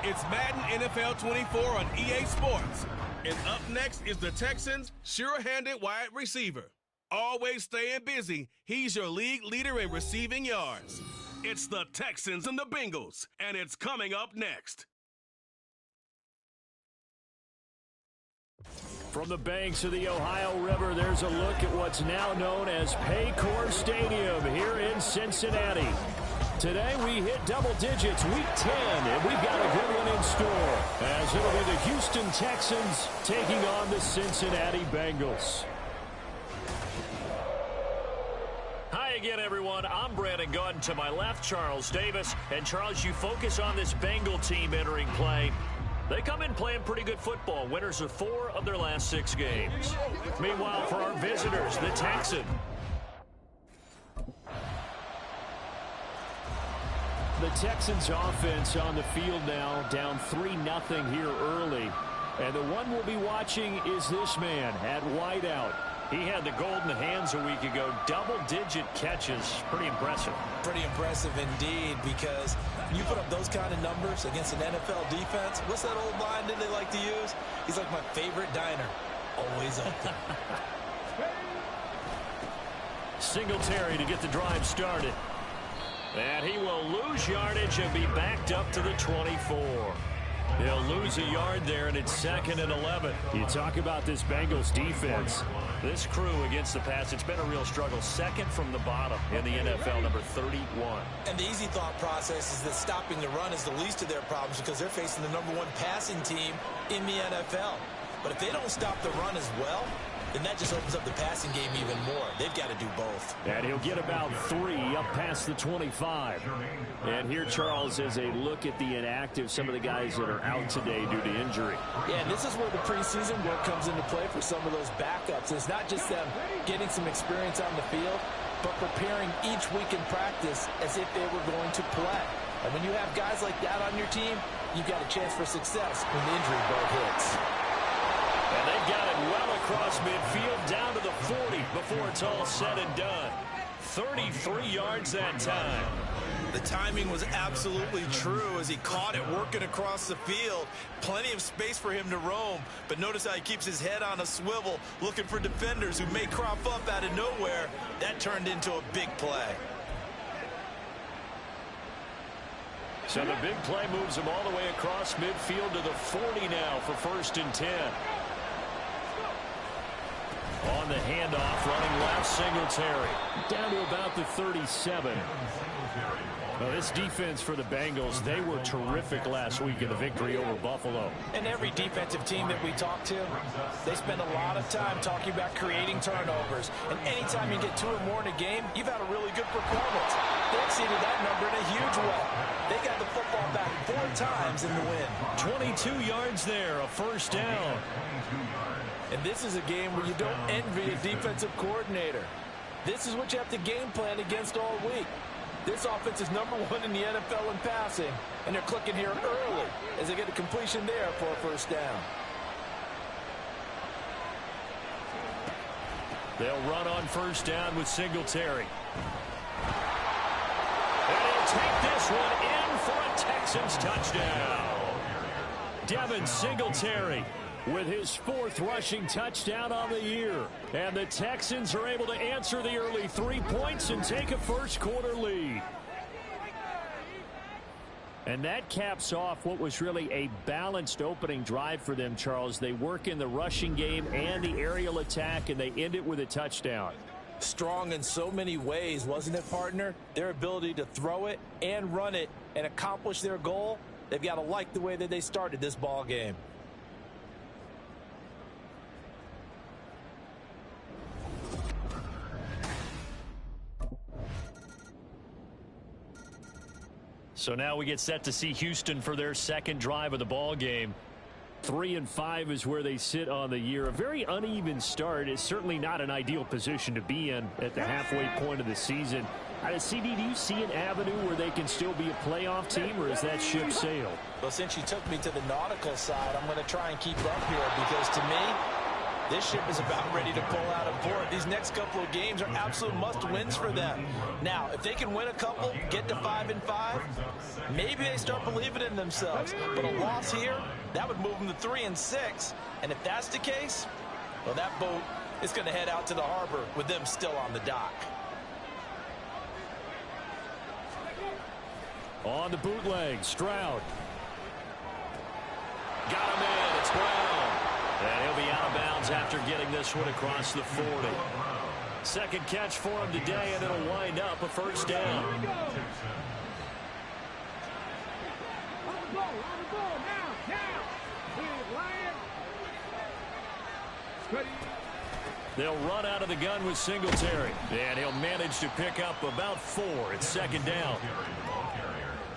It's Madden NFL 24 on EA Sports. And up next is the Texans' sure-handed wide receiver. Always staying busy, he's your league leader in receiving yards. It's the Texans and the Bengals, and it's coming up next. From the banks of the Ohio River, there's a look at what's now known as Paycor Stadium here in Cincinnati. Today we hit double digits, week 10, and we've got a good one in store, as it'll be the Houston Texans taking on the Cincinnati Bengals. Hi again, everyone. I'm Brandon Gunn. To my left, Charles Davis. And Charles, you focus on this Bengal team entering play. They come in playing pretty good football, winners of 4 of their last 6 games. Meanwhile, for our visitors, the Texans. The Texans offense on the field now, down 3-0 here early. And the one we'll be watching is this man at wideout. He had the golden hands a week ago, double-digit catches. Pretty impressive. Pretty impressive indeed, because you put up those kind of numbers against an NFL defense. What's that old line that they like to use? He's like my favorite diner, always open. Singletary to get the drive started. And he will lose yardage and be backed up to the 24. He'll lose a yard there, and it's 2nd and 11. You talk about this Bengals defense. This crew against the pass, it's been a real struggle. 2nd from the bottom in the NFL, number 31. And the easy thought process is that stopping the run is the least of their problems because they're facing the number 1 passing team in the NFL. But if they don't stop the run as well, then that just opens up the passing game even more. They've got to do both. And he'll get about 3 up past the 25. And here, Charles, is a look at the inactive, some of the guys that are out today due to injury. Yeah, and this is where the preseason work comes into play for some of those backups. It's not just them getting some experience on the field, but preparing each week in practice as if they were going to play. And when you have guys like that on your team, you've got a chance for success when the injury bug hits. And they've got it well across midfield, down to the 40 before it's all said and done. 33 yards that time. The timing was absolutely true as he caught it working across the field. Plenty of space for him to roam, but notice how he keeps his head on a swivel, looking for defenders who may crop up out of nowhere. That turned into a big play. So the big play moves him all the way across midfield to the 40 now for 1st and 10. On the handoff, running left, Singletary. Down to about the 37. Well, this defense for the Bengals, they were terrific last week in the victory over Buffalo. And every defensive team that we talk to, they spend a lot of time talking about creating turnovers. And anytime you get 2 or more in a game, you've had a really good performance. They exceeded that number in a huge way. They got the football back 4 times in the win. 22 yards there, a 1st down. And this is a game where you don't envy a defensive coordinator. This is what you have to game plan against all week. This offense is number 1 in the NFL in passing, and they're clicking here early as they get a completion there for a 1st down. They'll run on 1st down with Singletary. And he'll take this one in for a Texans touchdown. Devin Singletary with his 4th rushing touchdown on the year. And the Texans are able to answer the early 3 points and take a 1st quarter lead. And that caps off what was really a balanced opening drive for them, Charles. They work in the rushing game and the aerial attack, and they end it with a touchdown. Strong in so many ways, wasn't it, partner? Their ability to throw it and run it and accomplish their goal, they've got to like the way that they started this ball game. So now we get set to see Houston for their 2nd drive of the ball game. 3-5 is where they sit on the year. A very uneven start. It's certainly not an ideal position to be in at the halfway point of the season. CD, do you see an avenue where they can still be a playoff team, or is that ship sailed? Well, since you took me to the nautical side, I'm going to try and keep up here because to me, This ship is about ready to pull out of port. These next couple of games are absolute must-wins for them. Now, if they can win a couple, get to 5-5, maybe they start believing in themselves. But a loss here, that would move them to 3-6. And if that's the case, well, that boat is going to head out to the harbor with them still on the dock. On the bootleg, Stroud. Got him in. It's Brown. And he'll be out of bounds after getting this one across the 40. Second catch for him today, and it'll wind up a first down. They'll run out of the gun with Singletary, and he'll manage to pick up about 4. It's second down.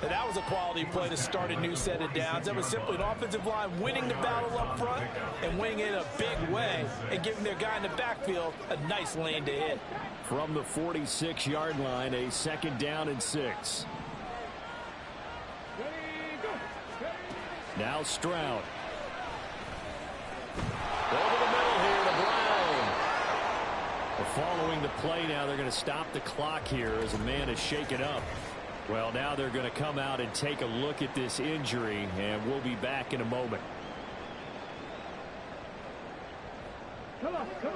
And that was a quality play to start a new set of downs. That was simply an offensive line winning the battle up front and winning it in a big way and giving their guy in the backfield a nice lane to hit. From the 46-yard line, a second down and 6. Now Stroud. Over the middle here to Brown. Following the play now, they're going to stop the clock here as a man is shaken up. Well, now they're going to come out and take a look at this injury, and we'll be back in a moment.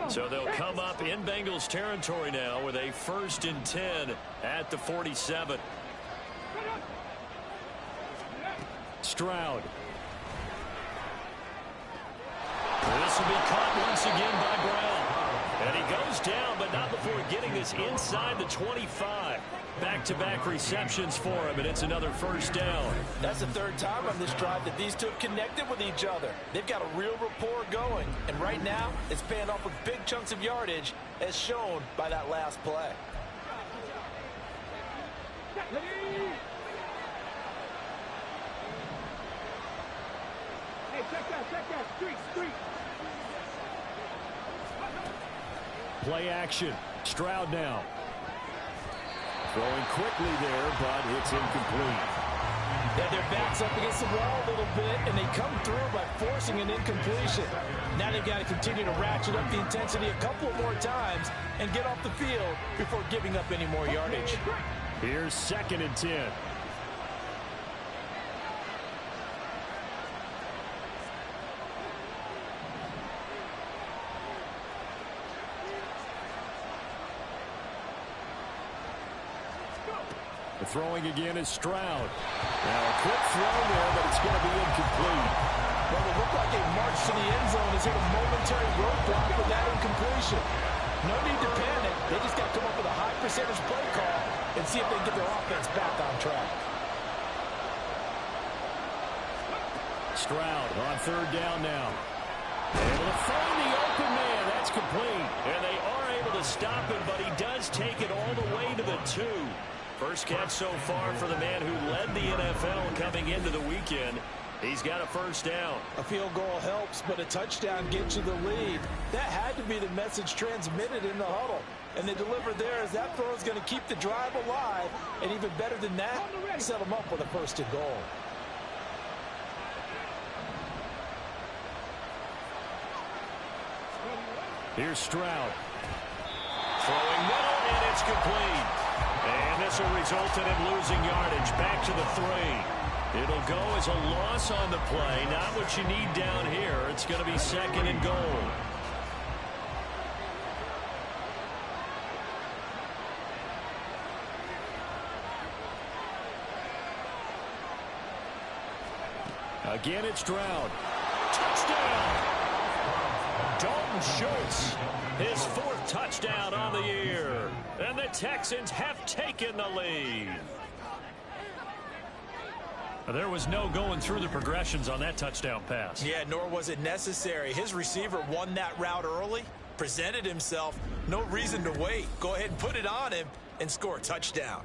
So they'll come up in Bengals territory now with a 1st and 10 at the 47. Stroud. This will be caught once again by Brown. And he goes down, but not before getting this inside the 25. Back-to-back receptions for him, and it's another first down. That's the 3rd time on this drive that these two have connected with each other. They've got a real rapport going, and right now it's paying off with big chunks of yardage, as shown by that last play. Hey, check that, street. Play action. Stroud now. Throwing quickly there, but it's incomplete. Yeah, their back's up against the wall a little bit, and they come through by forcing an incompletion. Now they've got to continue to ratchet up the intensity a couple more times and get off the field before giving up any more yardage. Here's 2nd and 10. The throwing again is Stroud. Now a quick throw there, but it's going to be incomplete. Well, it looked like a march to the end zone has hit a momentary roadblock with that incompletion. No need to panic. They just got to come up with a high percentage play call and see if they can get their offense back on track. Stroud on 3rd down now. Able to find the open man. That's complete. And they are able to stop him, but he does take it all the way to the 2. First catch so far for the man who led the NFL coming into the weekend. He's got a first down. A field goal helps, but a touchdown gets you the lead. That had to be the message transmitted in the huddle. And they delivered there as that throw is going to keep the drive alive. And even better than that, set them up with a 1st and goal. Here's Stroud. Throwing middle, and it's complete. And this will result in him losing yardage back to the 3. It'll go as a loss on the play. Not what you need down here. It's going to be 2nd and goal. Again, it's Stroud. Touchdown! Dalton Schultz, his 4th touchdown on the year. And the Texans have taken the lead. There was no going through the progressions on that touchdown pass. Yeah, nor was it necessary. His receiver won that route early, presented himself. No reason to wait. Go ahead and put it on him and score a touchdown.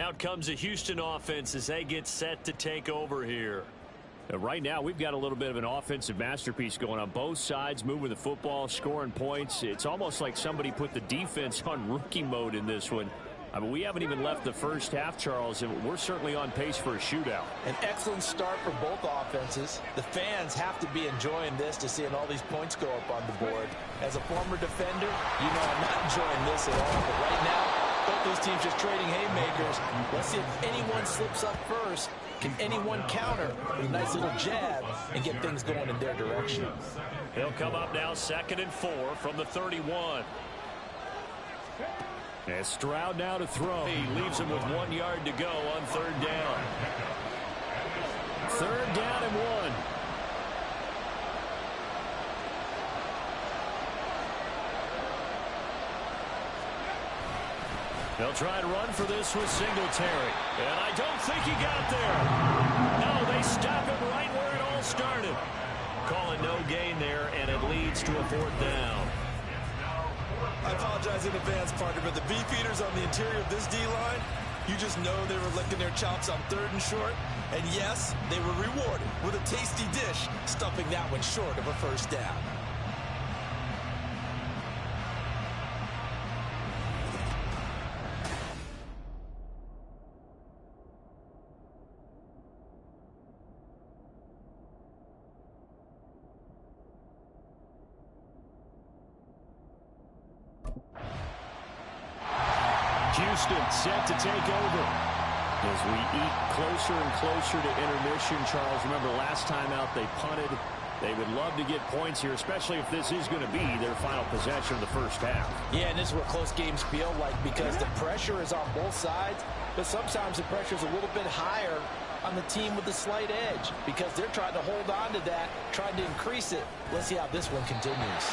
out comes the Houston offense as they get set to take over here. Right now, we've got a little bit of an offensive masterpiece going on both sides, moving the football, scoring points. It's almost like somebody put the defense on rookie mode in this one. I mean, we haven't even left the first half, Charles, and we're certainly on pace for a shootout. An excellent start for both offenses. The fans have to be enjoying this to seeing all these points go up on the board. As a former defender, you know I'm not enjoying this at all. But right now, both these teams just trading haymakers. Let's see if anyone slips up first. Can anyone counter with a nice little jab and get things going in their direction? He'll come up now 2nd and 4 from the 31. And Stroud now to throw. He leaves him with 1 yard to go on 3rd down. 3rd down and 1. They'll try to run for this with Singletary. And I don't think he got there. No, they stop him right where it all started. Calling no gain there, and it leads to a 4th down. I apologize in advance, partner, but the beefeaters on the interior of this D-line, you just know they were licking their chops on 3rd and short. And yes, they were rewarded with a tasty dish, stuffing that one short of a 1st down. Houston set to take over. As we eat closer and closer to intermission, Charles, remember last time out they punted. They would love to get points here, especially if this is going to be their final possession of the first half. Yeah, and this is what close games feel like because the pressure is on both sides, but sometimes the pressure is a little bit higher on the team with the slight edge because they're trying to hold on to that, trying to increase it. Let's see how this one continues.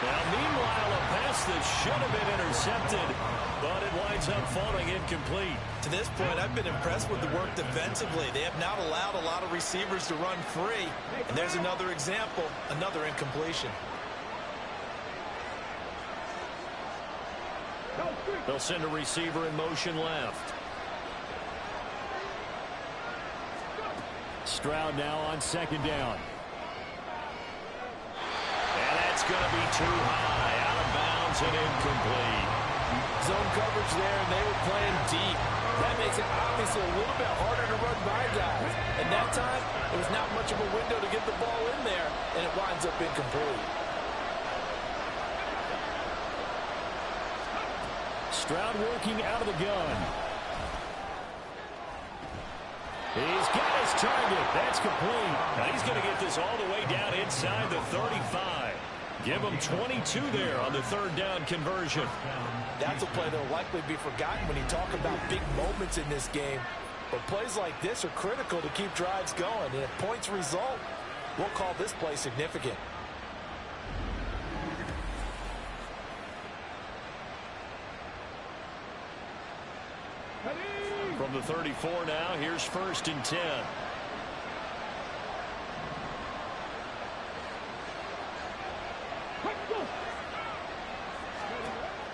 Now, meanwhile, a pass that should have been intercepted, but it winds up falling incomplete. To this point, I've been impressed with the work defensively. They have not allowed a lot of receivers to run free. And there's another example, another incompletion. They'll send a receiver in motion left. Stroud now on 2nd down. And that's going to be too high, out of bounds and incomplete. Zone coverage there, and they were playing deep. That makes it obviously a little bit harder to run by guys. And that time, there was not much of a window to get the ball in there, and it winds up incomplete. Stroud working out of the gun. He's got his target. That's complete. Now he's going to get this all the way down inside the 35. Give him 22 there on the 3rd down conversion. That's a play that will likely be forgotten when you talk about big moments in this game. But plays like this are critical to keep drives going. And if points result, we'll call this play significant. From the 34 now, here's 1st and 10.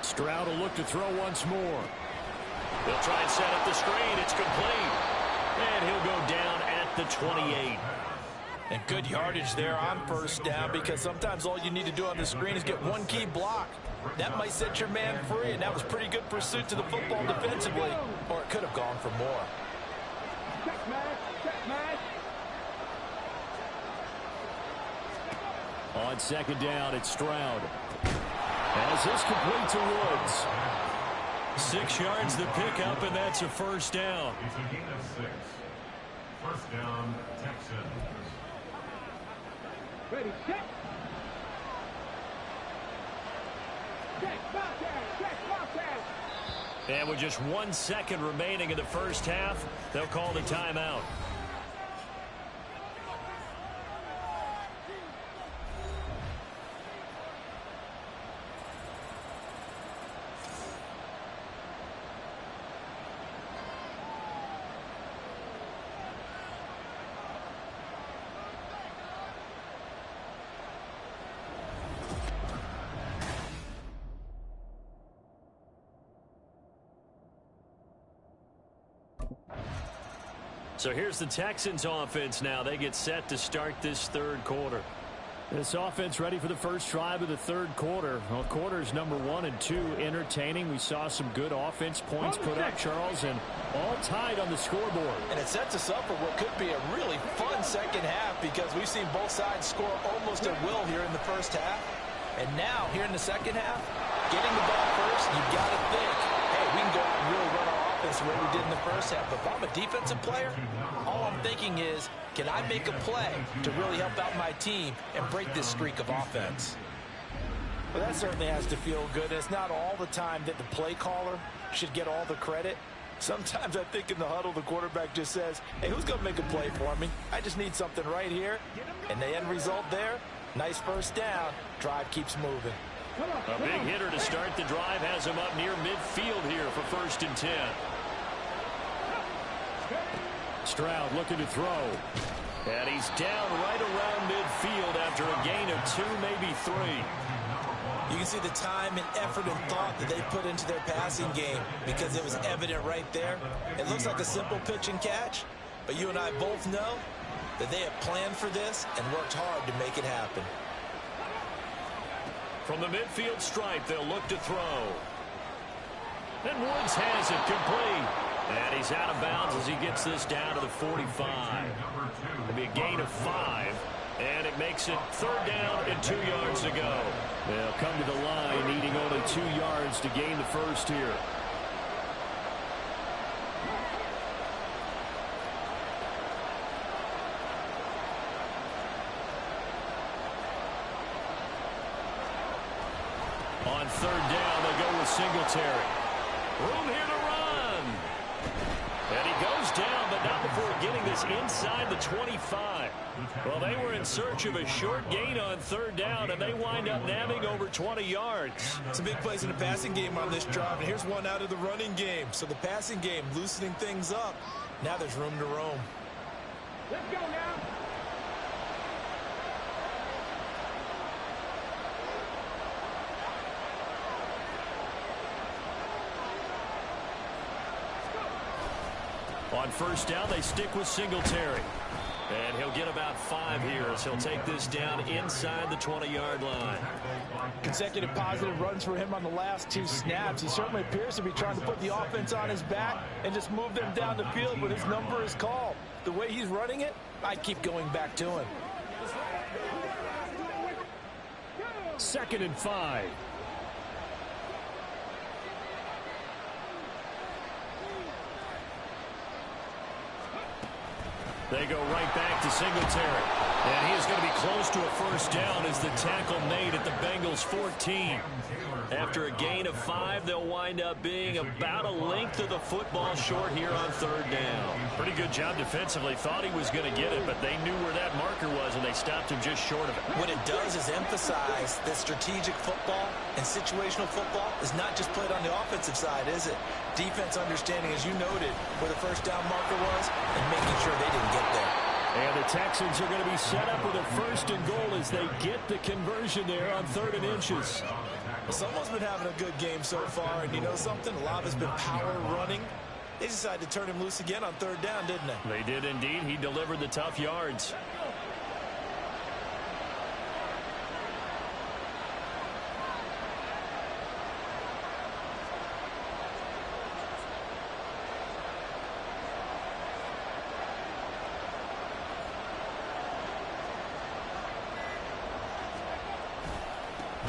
Stroud will look to throw once more. He'll try and set up the screen. It's complete. And he'll go down at the 28. And good yardage there on 1st down because sometimes all you need to do on the screen is get one key block. That might set your man free, and that was pretty good pursuit to the football defensively, or it could have gone for more. Check match. On 2nd down, it's Stroud. As this complete to Woods. 6 yards the pickup, and that's a 1st down. 1st down, Texans. Ready, check. Check, Bobcat. And with just 1 second remaining in the first half, they'll call the timeout. So here's the Texans offense now. They get set to start this third quarter. This offense ready for the first drive of the third quarter. Well, quarters number 1 and 2 entertaining. We saw some good offense points put up, Charles, and all tied on the scoreboard. And it sets us up for what could be a really fun second half because we've seen both sides score almost at will here in the first half. And now, here in the second half, getting the ball first, you've got to think, hey, we can go out and really run our offense the way we did in the first half. But if I'm a defensive player, all I'm thinking is, can I make a play to really help out my team and break this streak of offense? Well, that certainly has to feel good. And it's not all the time that the play caller should get all the credit. Sometimes I think in the huddle, the quarterback just says, hey, who's going to make a play for me? I just need something right here. And the end result there, nice first down. Drive keeps moving. A big hitter to start the drive has him up near midfield here for 1st and 10. Stroud looking to throw. And he's down right around midfield after a gain of 2, maybe 3. You can see the time and effort and thought that they put into their passing game because it was evident right there. It looks like a simple pitch and catch, but you and I both know that they have planned for this and worked hard to make it happen. From the midfield stripe, they'll look to throw. And Woods has it complete. And he's out of bounds as he gets this down to the 45. It'll be a gain of 5. And it makes it 3rd down and 2 yards to go. They'll come to the line needing only 2 yards to gain the first here. On 3rd down, they go with Singletary. Room here to run. And he goes down, but not before getting this inside the 25. Well, they were in search of a short gain on 3rd down, and they wind up nabbing over 20 yards. Some big plays in the passing game on this drive, and here's one out of the running game. So the passing game loosening things up. Now there's room to roam. Let's go now. On 1st down, they stick with Singletary. And he'll get about 5 here as he'll take this down inside the 20-yard line. Consecutive positive runs for him on the last 2 snaps. He certainly appears to be trying to put the offense on his back and just move them down the field, but his number is called. The way he's running it, I keep going back to him. 2nd and 5. They go right back to Singletary. And he is going to be close to a 1st down as the tackle made at the Bengals 14. After a gain of 5, they'll wind up being about a length of the football short here on 3rd down. Pretty good job defensively. Thought he was going to get it, but they knew where that marker was, and they stopped him just short of it. What it does is emphasize that strategic football and situational football is not just played on the offensive side, is it? Defense understanding, as you noted, where the 1st down marker was and making sure they didn't get there. And the Texans are going to be set up with a 1st and goal as they get the conversion there on 3rd and inches. Someone's been having a good game so far, and you know something? A lot has been power running. They decided to turn him loose again on 3rd down, didn't they? They did indeed. He delivered the tough yards.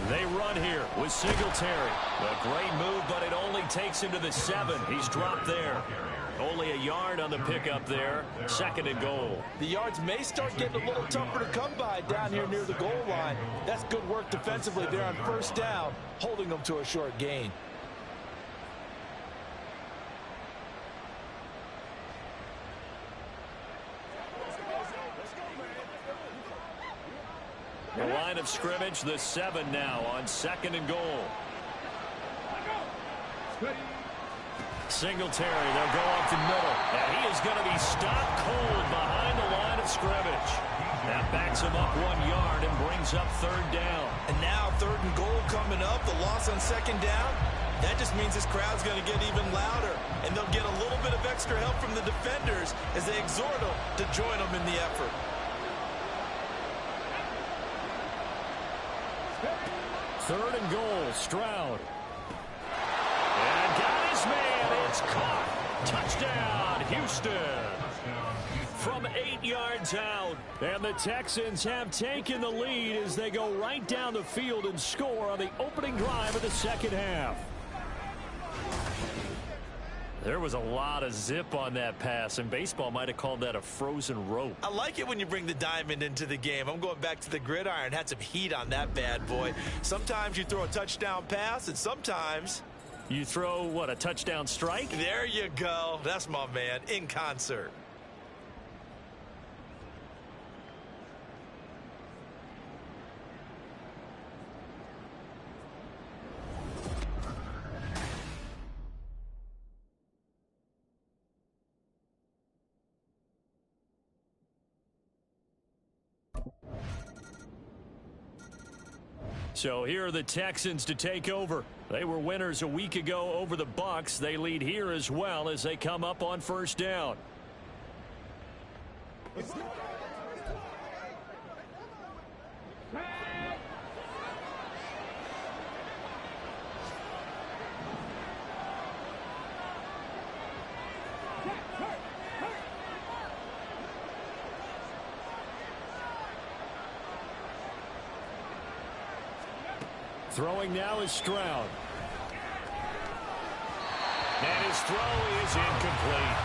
They run here with Singletary. A great move, but it only takes him to the 7. He's dropped there. Only a yard on the pickup there. 2nd and goal. The yards may start getting a little tougher to come by down here near the goal line. That's good work defensively there on 1st down, holding them to a short gain. The line of scrimmage, the 7 now on 2nd and goal. Singletary, they'll go up the middle. And he is going to be stopped cold behind the line of scrimmage. That backs him up 1 yard and brings up 3rd down. And now 3rd and goal coming up. The loss on 2nd down. That just means this crowd's going to get even louder, and they'll get a little bit of extra help from the defenders as they exhort them to join them in the effort. Third and goal, Stroud. And got his man. It's caught. Touchdown, Houston. From 8 yards out. And the Texans have taken the lead as they go right down the field and score on the opening drive of the second half. There was a lot of zip on that pass, and baseball might have called that a frozen rope. I like it when you bring the diamond into the game. I'm going back to the gridiron. Had some heat on that bad boy. Sometimes you throw a touchdown pass, and sometimes you throw, what, a touchdown strike? There you go. That's my man, in concert. So here are the Texans to take over. They were winners a week ago over the Bucs. They lead here as well as they come up on first down. Throwing now is Stroud. And his throw is incomplete.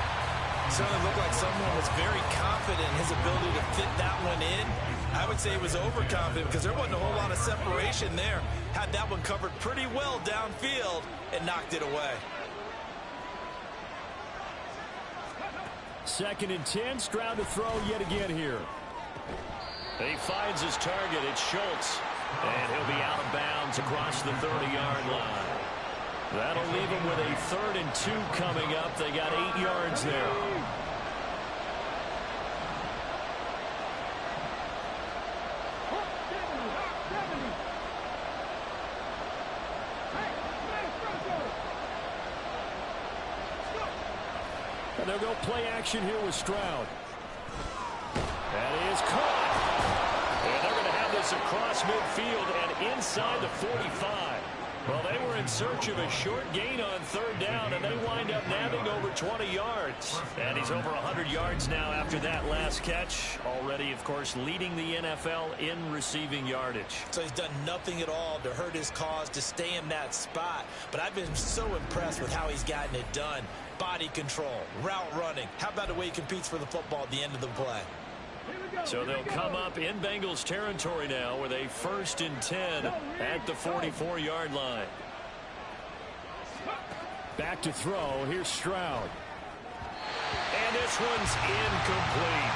Certainly looked like someone was very confident in his ability to fit that one in. I would say he was overconfident because there wasn't a whole lot of separation there. Had that one covered pretty well downfield and knocked it away. 2nd and 10. Stroud to throw yet again here. He finds his target. It's Schultz. And he'll be out of bounds across the 30-yard line. That'll leave him with a 3rd and 2 coming up. They got 8 yards there. And they'll go play action here with Stroud. That is caught. And they're going to have this across midfield and inside the 45. Well, they were in search of a short gain on 3rd down, and they wind up nabbing over 20 yards. And he's over 100 yards now after that last catch. Already, of course, leading the NFL in receiving yardage. So he's done nothing at all to hurt his cause, to stay in that spot. But I've been so impressed with how he's gotten it done. Body control, route running. How about the way he competes for the football at the end of the play? So they'll come up in Bengals territory now with a 1st and 10 at the 44-yard line. Back to throw. Here's Stroud. And this one's incomplete.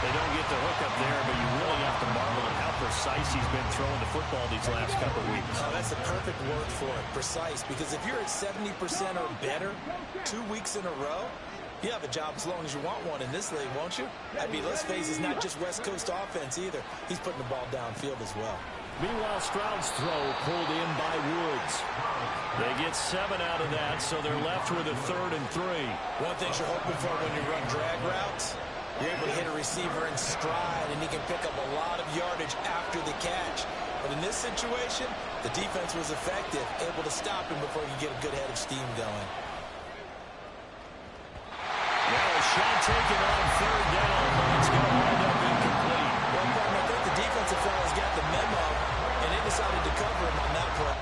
They don't get the hook up there, but you really have to marvel at how precise he's been throwing the football these last couple of weeks. Oh, that's a perfect word for it, precise, because if you're at 70% or better 2 weeks in a row, you have a job as long as you want one in this league, won't you? I mean, let's face it, it's not just West Coast offense either. He's putting the ball downfield as well. Meanwhile, Stroud's throw pulled in by Woods. They get 7 out of that, so they're left with a 3rd and 3. One thing you're hoping for when you run drag routes, you're able to hit a receiver in stride, and he can pick up a lot of yardage after the catch. But in this situation, the defense was effective, able to stop him before you get a good head of steam going. Now a shot taken on 3rd down, but it's going to wind up incomplete. Well, I think the defensive fellas got the memo, and they decided to cover him on that play.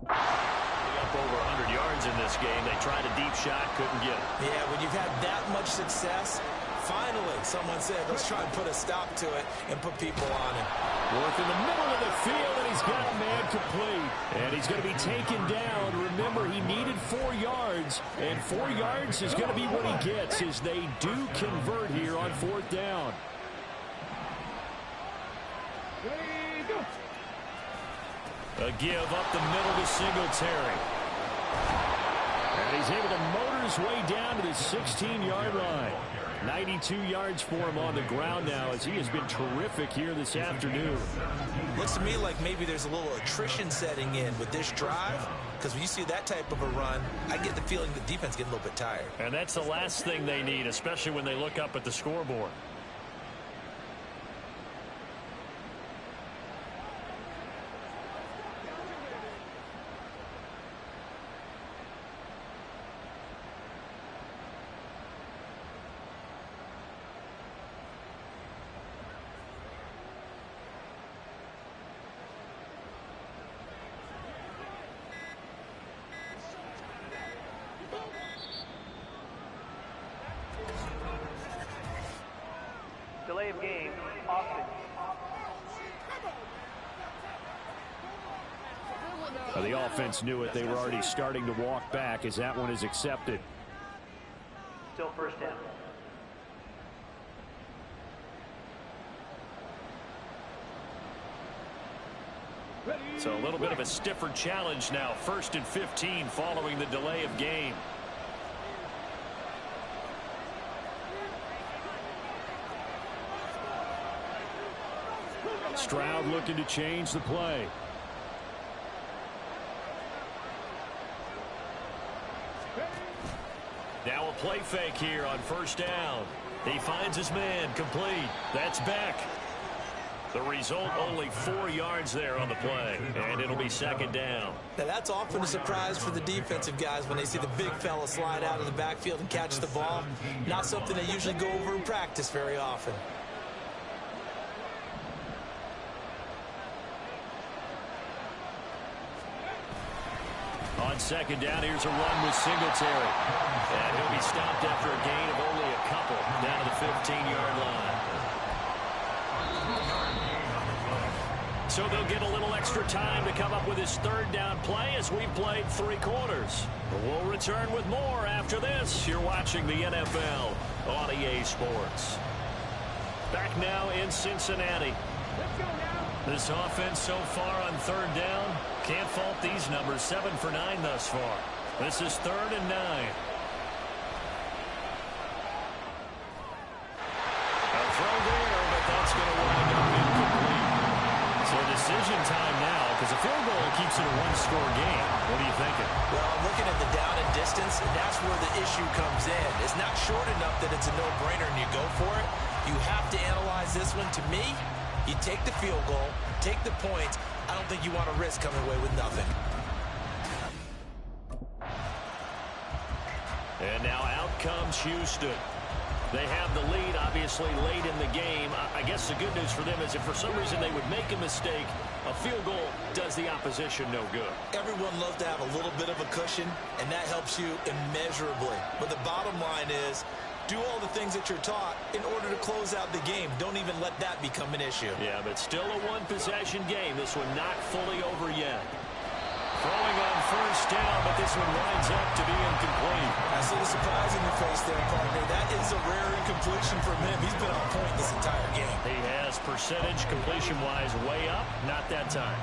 Up over 100 yards in this game. They tried a deep shot, couldn't get it. Yeah, when you've had that much success, Finally, someone said, let's try and put a stop to it and put people on him. Worth in the middle of the field, and he's got a man complete. And he's going to be taken down. Remember, he needed 4 yards, and 4 yards is going to be what he gets as they do convert here on 4th down. A give up the middle to Singletary. And he's able to motor his way down to the 16-yard line. 92 yards for him on the ground now as he has been terrific here this afternoon. Looks to me like maybe there's a little attrition setting in with this drive, because when you see that type of a run, I get the feeling the defense getting a little bit tired. And that's the last thing they need, especially when they look up at the scoreboard. Delay of game, offense. The offense knew it. They were already starting to walk back as that one is accepted. Still first down. So a little bit of a stiffer challenge now. 1st and 15 following the delay of game. Stroud looking to change the play. Now a play fake here on 1st down. He finds his man complete. That's Beck. The result, only 4 yards there on the play, and it'll be 2nd down. Now, that's often a surprise for the defensive guys when they see the big fella slide out of the backfield and catch the ball. Not something they usually go over in practice very often. On 2nd down, here's a run with Singletary. And he'll be stopped after a gain of only a couple down to the 15-yard line. So they'll get a little extra time to come up with his 3rd down play as we've played 3 quarters. We'll return with more after this. You're watching the NFL on EA Sports. Back now in Cincinnati. Let's go now. This offense so far on 3rd down, can't fault these numbers. 7 for 9 thus far. This is 3rd and 9. A throw there, but that's going to wind up incomplete. So decision time now, because a field goal keeps it a 1-score game. What are you thinking? Well, I'm looking at the down and distance, and that's where the issue comes in. It's not short enough that it's a no-brainer and you go for it. You have to analyze this one. To me, you take the field goal, take the points. I don't think you want to risk coming away with nothing. And now out comes Houston. They have the lead, obviously, late in the game. I guess the good news for them is if for some reason they would make a mistake, a field goal does the opposition no good. Everyone loves to have a little bit of a cushion, and that helps you immeasurably. But the bottom line is, do all the things that you're taught in order to close out the game. Don't even let that become an issue. Yeah, but still a 1-possession game. This one not fully over yet. Throwing on 1st down, but this one winds up to be incomplete. I see the surprise in your face there, partner. That is a rare incompletion from him. He's been on point this entire game. He has percentage completion-wise way up. Not that time.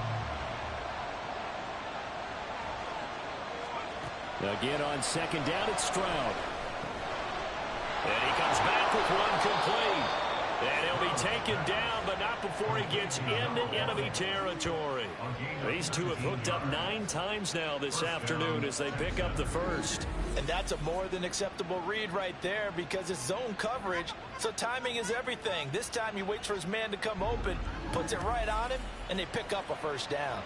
Again on 2nd down, it's Stroud. And he comes back with one complete. And he'll be taken down, but not before he gets into enemy territory. These two have hooked up 9 times now this afternoon as they pick up the 1st. And that's a more than acceptable read right there because it's zone coverage, so timing is everything. This time he waits for his man to come open, puts it right on him, and they pick up a 1st down.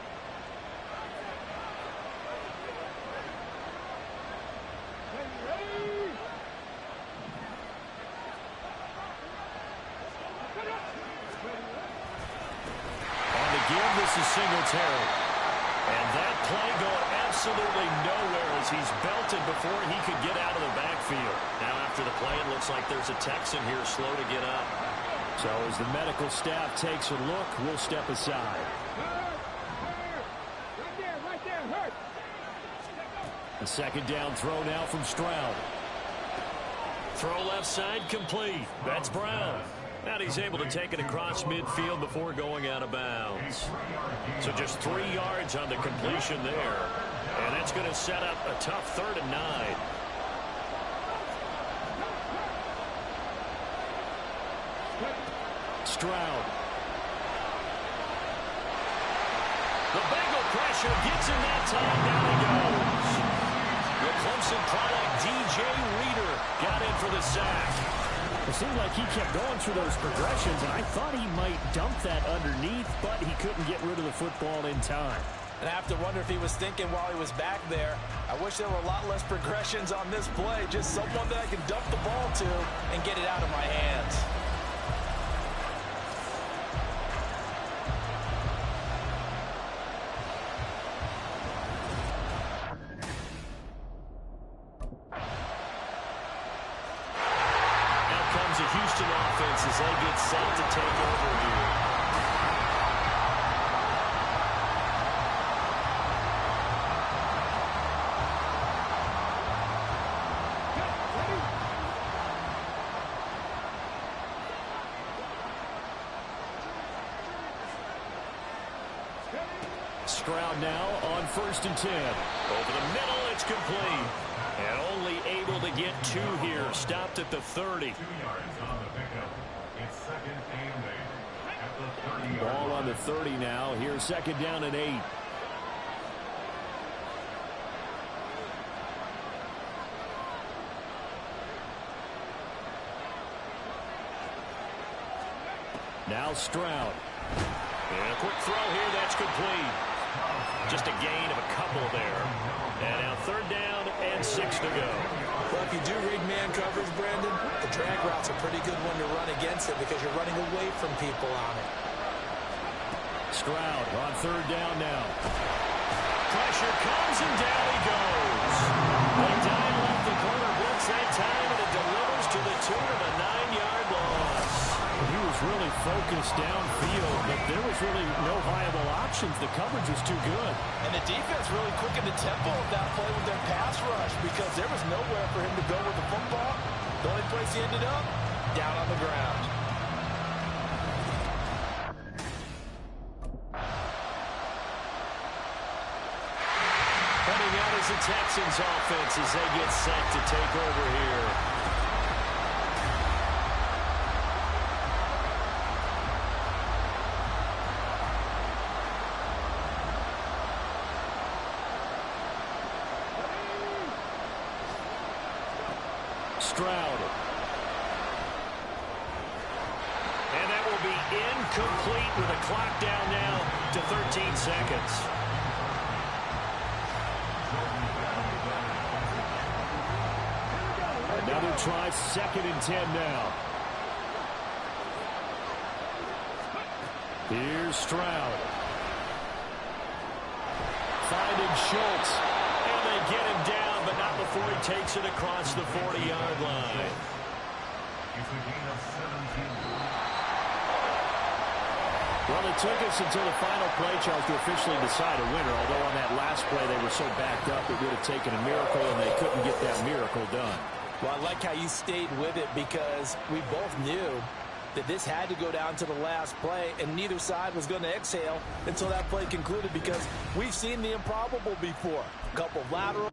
This is Singletary. And that play going absolutely nowhere as he's belted before he could get out of the backfield. Now after the play, it looks like there's a Texan here slow to get up. So as the medical staff takes a look, we'll step aside. Right there, hurt. A second down throw now from Stroud. Throw left side complete. That's Brown. And he's able to take it across midfield before going out of bounds. So just 3 yards on the completion there. And that's going to set up a tough 3rd and 9. Stroud. The Bengal pressure gets him that time. Down he goes. The Clemson product, DJ Reader, got in for the sack. It seemed like he kept going through those progressions, and I thought he might dump that underneath, but he couldn't get rid of the football in time. And I have to wonder if he was thinking while he was back there, I wish there were a lot less progressions on this play. Just someone that I can dump the ball to and get it out of my hands. Houston offense as they get set to take over here. Stroud now on 1st and 10. Over the middle, it's complete. And only able to get 2 here. Stopped at the 30. 2 yards on the pickup. It's 2nd and 8 at the 30. Ball on the 30 now. Here's 2nd down and 8. Now Stroud. And a quick throw here, that's complete. Just a gain of a couple there. And now 3rd down and 6 to go. Well, if you do read man coverage, Brandon, the drag route's a pretty good one to run against it because you're running away from people on it. Stroud on 3rd down now. Pressure comes and down he goes. They dive left the corner blitz that time, and it delivers to the tune of a 9-yard loss. He was really focused downfield, but there was really no viable options. The coverage was too good. And the defense really quickened the tempo of that play with their pass rush because there was nowhere for him to go with the football. The only place he ended up, down on the ground. Coming out is the Texans offense as they get set to take over here. Stroud. And that will be incomplete with a clock down now to 13 seconds. Another try, 2nd and 10 now. Here's Stroud. Finding Schultz. And they get him down, but not before he takes it across the 40-yard line. It's a gain of 17. Well, it took us until the final play, Charles, to officially decide a winner, although on that last play they were so backed up it would have taken a miracle, and they couldn't get that miracle done. Well, I like how you stayed with it because we both knew that this had to go down to the last play, and neither side was going to exhale until that play concluded because we've seen the improbable before. A couple of lateral